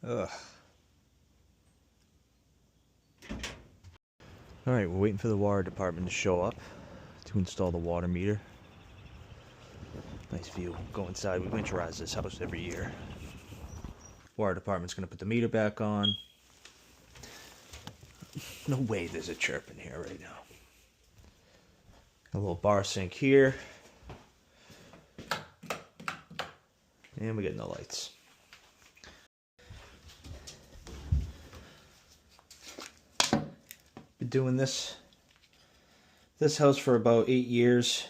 Ugh. Alright, we're waiting for the water department to show up to install the water meter. Nice view. Go inside. We winterize this house every year. Water department's gonna put the meter back on. No way there's a chirp in here right now. A little bar sink here. And we get no lights. Been doing this house for about 8 years.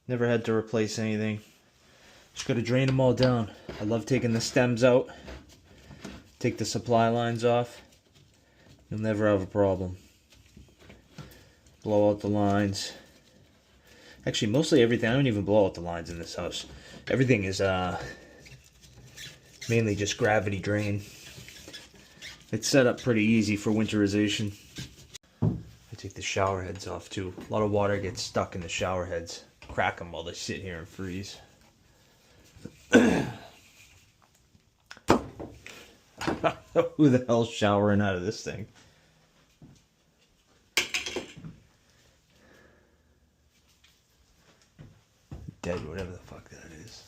Never had to replace anything. Just gotta drain them all down. I love taking the stems out. Take the supply lines off. You'll never have a problem. Blow out the lines. Actually, mostly everything. I don't even blow out the lines in this house. Everything is mainly just gravity drain. It's set up pretty easy for winterization. I take the shower heads off too. A lot of water gets stuck in the shower heads. Crack them while they sit here and freeze. Who the hell's showering out of this thing? Dead, whatever the fuck that is.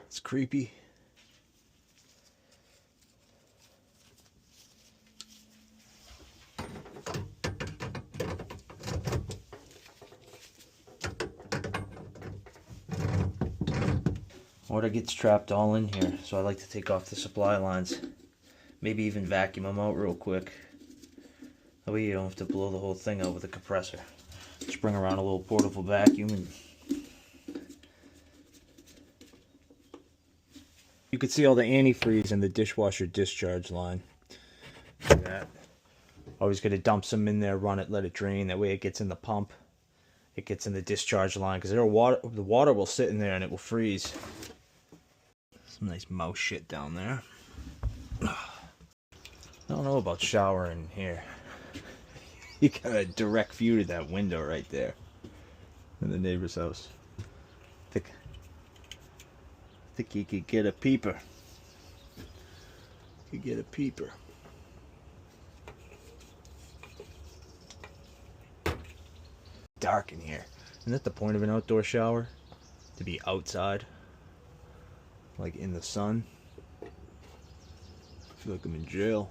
It's creepy. Water gets trapped all in here, so I like to take off the supply lines. Maybe even vacuum them out real quick. That way you don't have to blow the whole thing out with a compressor. Just bring around a little portable vacuum and you can see all the antifreeze in the dishwasher discharge line. Look at that. Always got to dump some in there, run it, let it drain. That way it gets in the pump. It gets in the discharge line because the water will sit in there and it will freeze. Some nice mouse shit down there. I don't know about showering here. You got a direct view to that window right there in the neighbor's house. I think you could get a peeper. Dark in here. Isn't that the point of an outdoor shower? To be outside? Like in the sun? I feel like I'm in jail.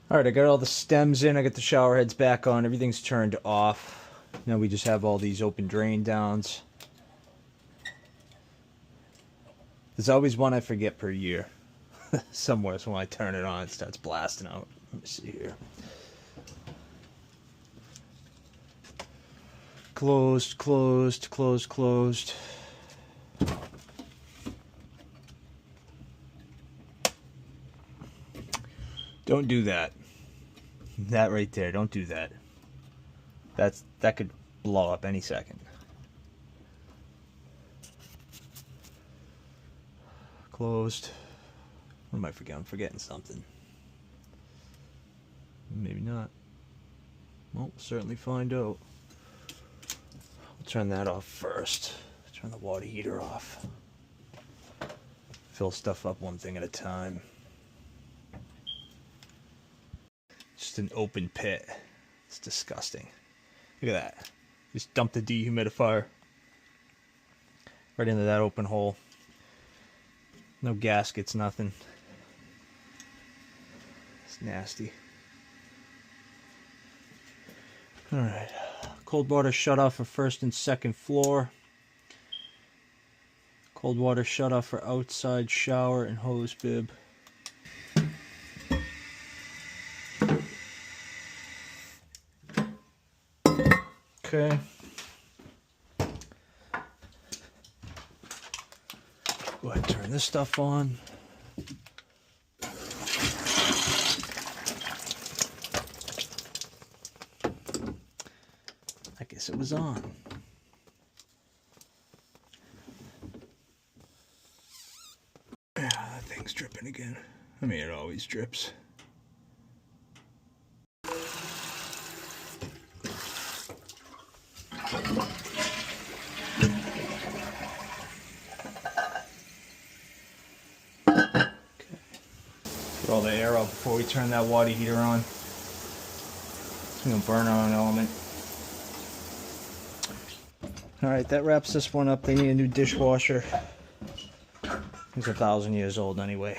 Alright, I got all the stems in. I got the shower heads back on. Everything's turned off. Now we just have all these open drain downs. There's always one I forget per year. Somewhere, so when I turn it on, it starts blasting out. Let me see here. Closed, closed, closed, closed. Don't do that. That right there, don't do that. That could blow up any second. Closed. What am I forgetting? I'm forgetting something. Maybe not. Well, we'll certainly find out. I'll turn that off first. Turn the water heater off. Fill stuff up one thing at a time. Just an open pit. It's disgusting. Look at that. Just dump the dehumidifier right into that open hole. No gaskets, nothing. It's nasty. Alright. Cold water shut off for first and second floor. Cold water shut off for outside shower and hose bib. Okay. Go ahead and turn this stuff on. guess it was on. Yeah, that thing's dripping again. I mean, it always drips. Get all the air out before we turn that water heater on. It's gonna burn our own element. Alright, that wraps this one up. They need a new dishwasher. It's 1,000 years old anyway.